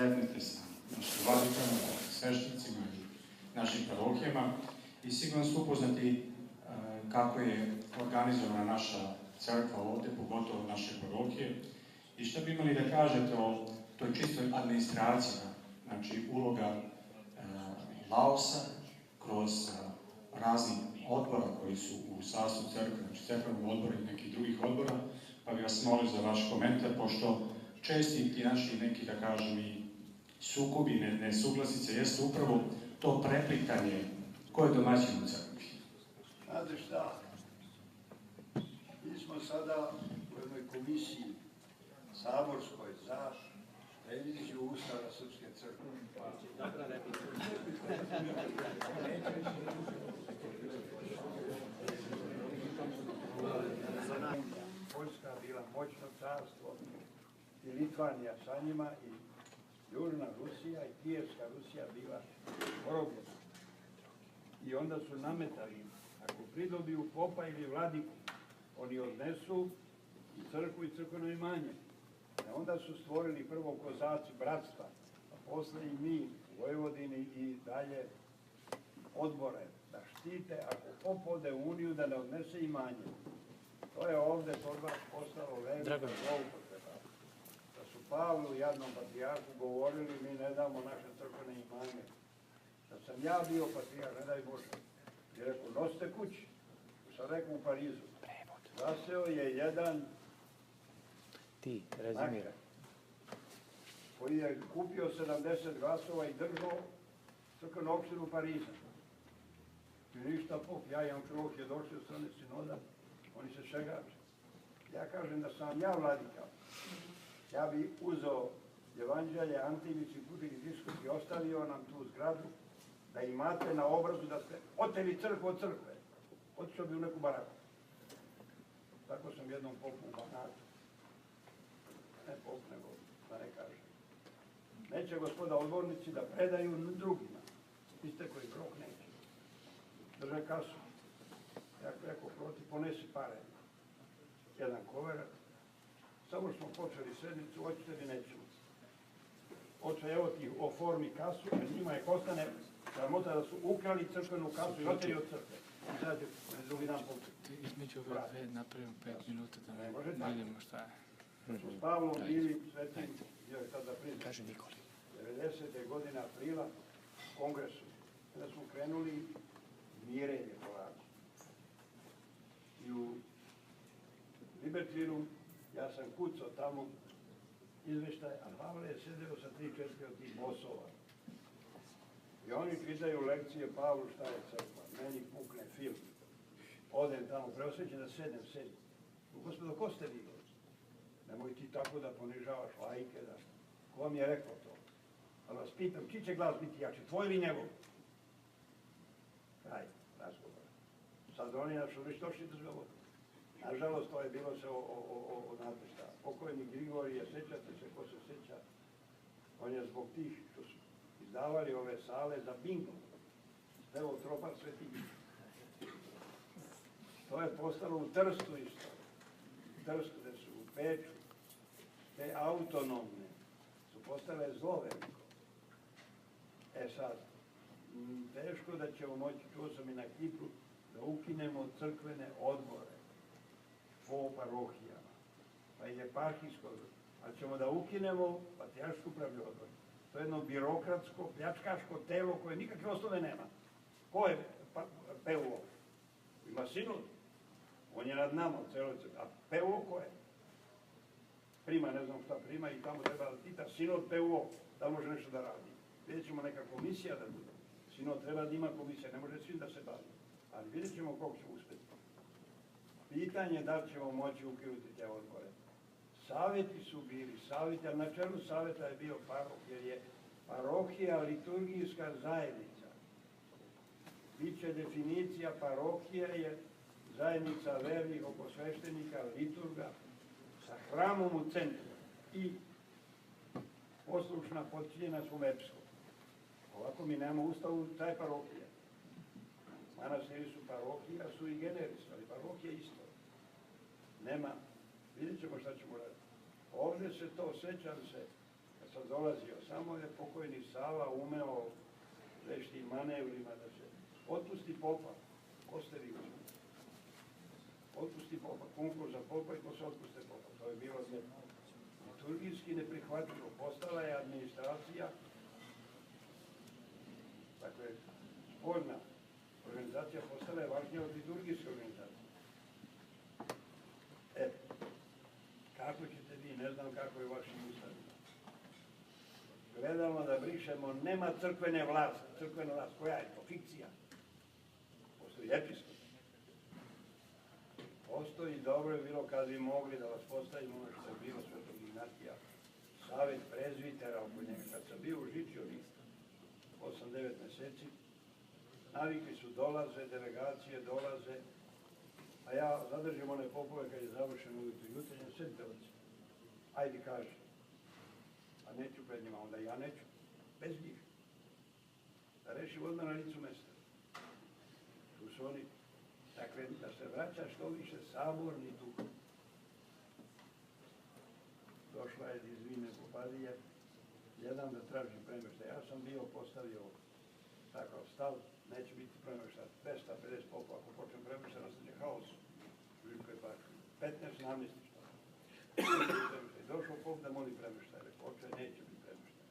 sretnete sa našim vladikama, sveštenicima i našim parohijama i sigurno ste upoznati kako je organizovana naša crkva ovde, pogotovo naše parohije. I što bi imali da kažete o toj čistoj administraciji, znači uloga laosa kroz raznih odbora koji su u sastavu crkve, znači crkvenog odbora i nekih drugih odbora, pa bih vas molio za vaš komentar, pošto česti ti naši neki, da kažem, i sukobi, nesuglasice, jeste upravo to preplitanje ko je domaćin u crkvi. Znate šta, mi smo sada u jednoj komisiji saborskoj za reviziju Ustava Srpske crkve. Poljska bila moćno carstvo i Litvanija sa njima i Južna Rusija i Kijevska Rusija bila porobljena. I onda su nametali, ako pridobiju popa ili vladiku, oni odnesu i crkvu i crkveno imanje. Onda su stvorili prvo kozaci bratstva, a posle i mi u Vojvodini i dalje odbore da štite ako pop ode u Uniju da ne odnese imanje. To je ovde kod vas postalo velika zloupotreba. Da su Pavlu, jadnom patrijarhu, govorili mi ne damo naše crkvene imanje. Da sam ja bio patrijarh, ne daj Bože, i rekao, nosite kući. Sam rekao u Parizu. Zaseo je jedan rezimira, koji je kupio 70 glasova i držao crkvenu opštinu Pariza. I ništa pop, ja imam čovjek je došli od strane sinoda, oni se šegače. Ja kažem da sam ja vladika, ja bi uzeo evanđelje, Antivić i Putik i Diskus i ostavio nam tu zgradu, da imate na obrazu da ste oteli crkvu od crkve. Otišao bi u neku baraku. Tako sam jednom popu u Banatu. Ne pop, nego da ne kažem. Neće gospoda odbornici da predaju drugima. Iste koji grok neće. Drže kasu. Ja rekao, proti, ponesi pare. Jedan koverak. Samo smo počeli sednicu, hoćete li nećemo. Oče, evo ti oformi kasu, a njima je kostane sramota da su ukrali crkvenu kasu i oteli od crkve. I sad je drugi dan početi. Između ove dve napravimo 5 minuta da ne vidimo šta je. S Pavlom bili svetim, gdje je tada priznat, 90. godine aprila u kongresu, kada smo krenuli mirenje polako. I u Libertinu ja sam kucao tamo izveštaj, a Pavle je sedeo sa 3-4 od tih bosova. I oni pitaju lekcije Pavlu šta je crkva, meni pukne film. Odem tamo, preosvećen da sedem. Gospodo, ko ste vi? Nemoj ti tako da ponižavaš laike, da ko vam je rekao to? Ali vas pitam, čiji će glas biti jači, tvoj ili njegov? Kraj razgovora. Sad oni našu već došli do zgovora. Nažalost, to je bilo se od nadvešta. Pokojni Grigorije, sećate se, ko se seća, on je zbog tih što su izdavali ove sale za bingo. Evo, Tropar Sveti. To je postalo u Trstu isto. U Trstu, gde su u Peču, te autonomne su postale zlo veliko. E sad, teško da ćemo moći, čuo sam i na Kipru, da ukinemo crkvene odbore po parohijama, pa i eparhijsko, ali ćemo da ukinemo patrijaršku upravni odbor. To je jedno birokratsko, pljačkaško telo koje nikakve osnove nema. Ko je PUO? Ima sinod. On je nad nama u celoj crkvi. A PUO ko je? Prima, ne znam šta prima i tamo treba da pita sinod PUO da može nešto da radi. Vidjet ćemo neka komisija da bude. Sinod treba da ima komisija, ne može svim da se bavi. Ali vidjet ćemo koliko ćemo uspjeti. Pitanje je da li ćemo moći ukinuti te odbore. Savjeti su bili, savjeti, ali na čelu savjeta je bio paroh, jer je parohija liturgijska zajednica. Biće definicija parohija je zajednica vernih oko sveštenika, liturga, sa hramom u centru i poslušna podčinjena svom epskom. Ovako mi nemamo ustavu, taj parohija. Manastiri su parohija, su i generis, ali parohija isto. Nema, vidjet ćemo šta ćemo raditi. Ovdje se to, sećam se, kad sam dolazio, samo je pokojni Sava umeo veštim manevrima da se otpusti popa, ko ste vi uzmano? Otpusti popa, konkurs za popa i ko se otpuste popa, to je bilo liturgijski neprihvatljivo, postala je administracija, dakle, spoljna organizacija postala je važnija od liturgijske organizacije. Kako ćete vi, ne znam kako je vašim ustavima. Gledamo da brišemo, nema crkvene vlasti. Crkvena vlast, koja je to? Fikcija. Postoji episkop. Postoji, dobro je bilo kad bi mogli da vas postavimo ono što je bilo Svetog Ignatija, Savet prezvitera oko njega. Kad sam bio u Žiči ovih 8-9 meseci, navikli su dolaze, delegacije dolaze, a ja zadržim one popove kad je završeno ujutru jutarnje, sedite ovdje. Ajde, kaži. A neću pred njima, onda ja neću. Bez njih. Da rešim odmah na licu mesta. Tu su oni. Dakle, da se vraća što više saborni duh. Došla je iz Vine Popadije, jedan da traži premještaj. Ja sam bio postavio takav stav, neće biti premještaj 250 popa, ako počnem premještaj, nastaće haos. 15 namjestišta. Došao pop da moli premještaj, rekao, oče, neće biti premještaj.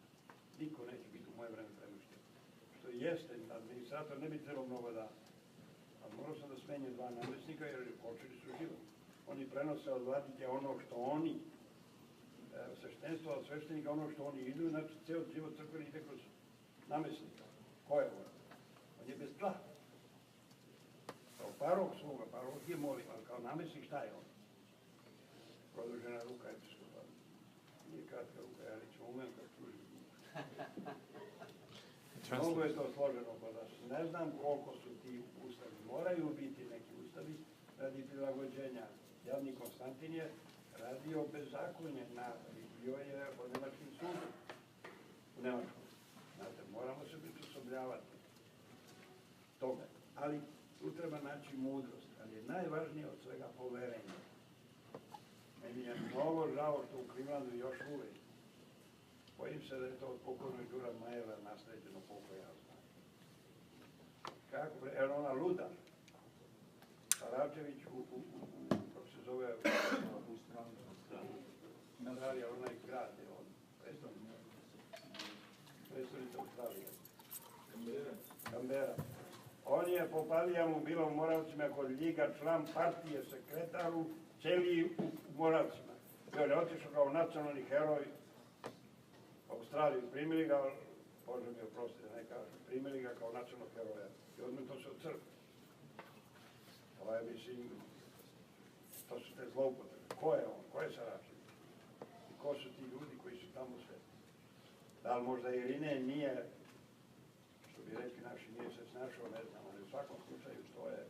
Niko neće biti u moje vreme premještaj. Što jeste, administrator ne bi trebao mnogo da. Ali morao sam da smenjem 2 namjesnika jer počeli su život. Oni prenose od vladike ono što oni, sveštenstvo od sveštenika ono što oni idu, znači ceo život crkveni ide kroz namjesnika. Ko je on? On je bez tla. Kao parok svoga, parok je molim, ali kao namjesnik šta je on? Produžena ruka episkopa. Nije kratka ruka, ja neću umem kad služim. Mnogo je to složeno kod nas. Ne znam koliko su ti ustavi. Moraju biti neki ustavi radi prilagođenja. Javni Konstantin je radio bezakonje, bio je po nemačkim sudu u Nemačkom. Znate, moramo se prisobljavati tome. Ali tu treba naći mudrost. Ali je najvažnije od svega poverenje. Meni je mnogo žao što u Klimanu još uvek. Bojim se da je to od pokojnog Đura Majeva nasleđeno koliko ja znam. Kako, jer ona luda, Saračević kako se zove, Mardarije, onaj grad je on, predstavnica Australije. Kambera. On je po Palijama bilo u Moravcima kod Ljiga, član partije, sekretaru, celi u Moravcima. I on je otišao kao nacionalni heroj Australiju, primili ga, Bože mi oprosti da ne kažem, primili ga kao nacionalnog heroja. I odmah to se od crkve. To je, mislim, to su te zloupotrebe. Ko je on? Ko je Saračević? I ko su ti ljudi koji su tamo sve? Da li možda Irine nije, što bi rekli naši, nije se snašao, ne znam, ali u svakom slučaju to je,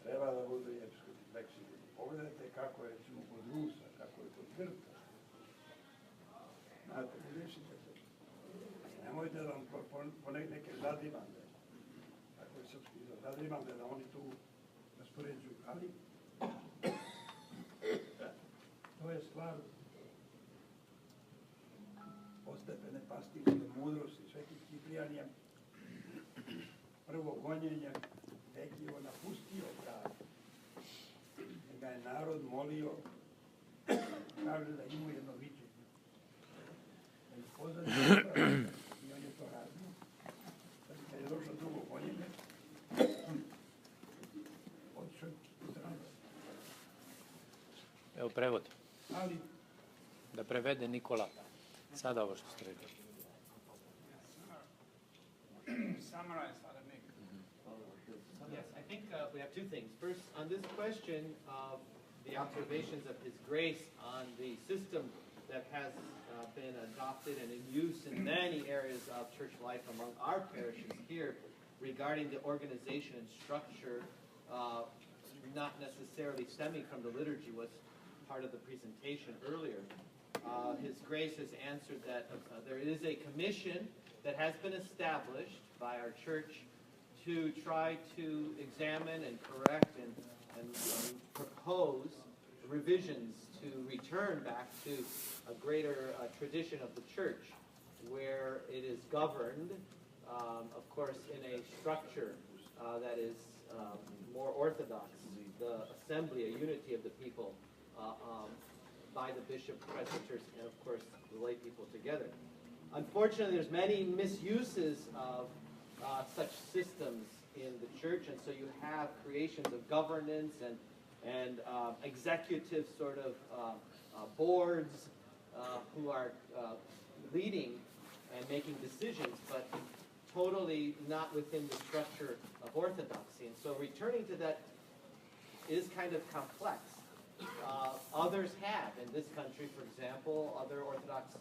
treba da budu episkopi fleksibilni. Pogledajte kako je, recimo, kod Rusa, kako je kod Grka. Znate, vidješite se. Nemojte da vam neke zadimande, tako je srpski izraz, zadimande da oni tu raspoređuju, ali to je stvar postepene pastirske mudrosti. Sveti Ciprijan je prvo gonjenje Dekivo napustio grad. Ga je narod molio, kaže da ima jedno viđenje. Da ih pozadnje i on je to radio. Kad je došlo drugo gonjenje, otišao iz rada. Evo prevod. Ali Da prevede Nikola. Sada ovo što ste rekli. Summarize, Father Nick. Yes, I think we have two things. First, on this question of the observations of His grace on the system that has been adopted and in use in many areas of church life among our parishes here regarding the organization and structure, not necessarily stemming from the liturgy, was part of the presentation earlier. His Grace has answered that there is a commission that has been established by our church to try to examine and correct and propose revisions to return back to a greater tradition of the church, where it is governed, of course, in a structure that is more orthodox, the assembly, a unity of the people, by the bishop, presbyters, and of course the lay people together. Unfortunately, there's many misuses of such systems in the church, and so you have creations of governance and executive sort of boards who are leading and making decisions, but totally not within the structure of orthodoxy. And so returning to that is kind of complex. Others have, in this country, for example, other Orthodox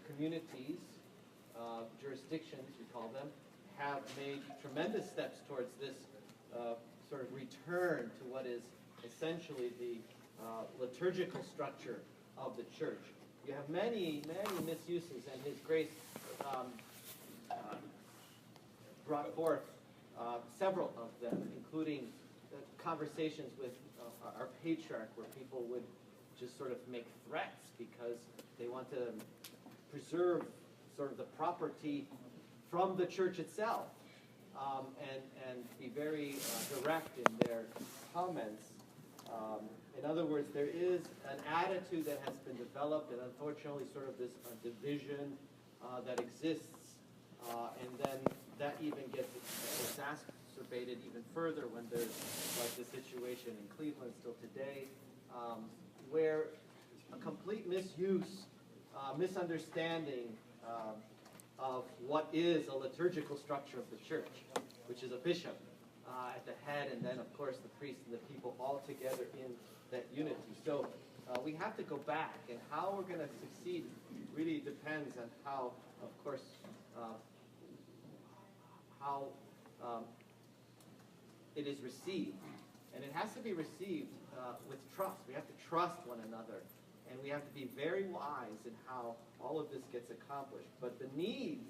communities, jurisdictions, we call them, have made tremendous steps towards this sort of return to what is essentially the liturgical structure of the church. You have many, many misuses, and His Grace brought forth several of them, including conversations with our patriarch, where people would just sort of make threats because they want to preserve sort of the property from the church itself, and be very direct in their comments. In other words, there is an attitude that has been developed, and unfortunately sort of this division that exists, and then that even gets exacerbated even further when there's like the situation in Cleveland still today, where a complete misuse, misunderstanding of what is a liturgical structure of the church, which is a bishop at the head, and then of course the priest and the people all together in that unity. So we have to go back, and how we're going to succeed really depends on how, of course, how it is received. And it has to be received with trust. We have to trust one another, and we have to be very wise in how all of this gets accomplished. But the needs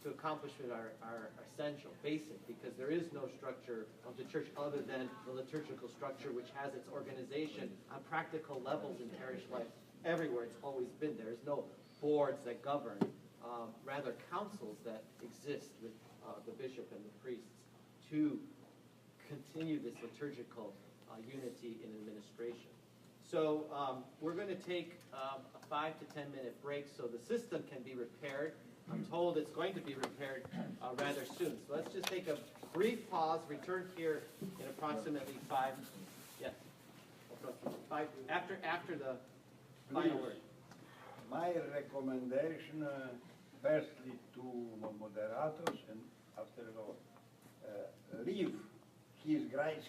to accomplish it are essential, basic, because there is no structure of the church other than the liturgical structure, which has its organization on practical levels in parish life everywhere. It's always been there. There's no boards that govern, rather councils that exist with the bishop and the priests to continue this liturgical unity in administration. So we're going to take a 5 to 10 minute break so the system can be repaired. I'm told it's going to be repaired rather soon. So let's just take a brief pause, return here in approximately 5, yes, 5, after the final word. My recommendation, firstly to moderators, and after all, leave His Grace,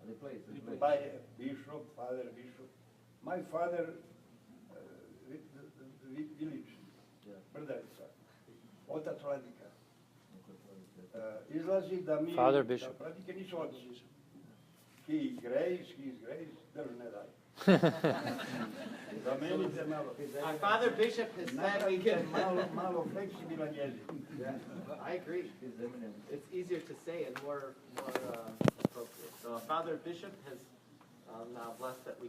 replace by Bishop, Father Bishop. My father, village, Mardarije, Otac Vladika. Izlazi da mi, Father Bishop. da Vladike nisu oci. His Grace, drž ne daj. Zamenite malo. Our Father Bishop has said we can... malo fleksibilan jezik. I agree. It's easier to say and more appropriate. So Father Bishop has now blessed that we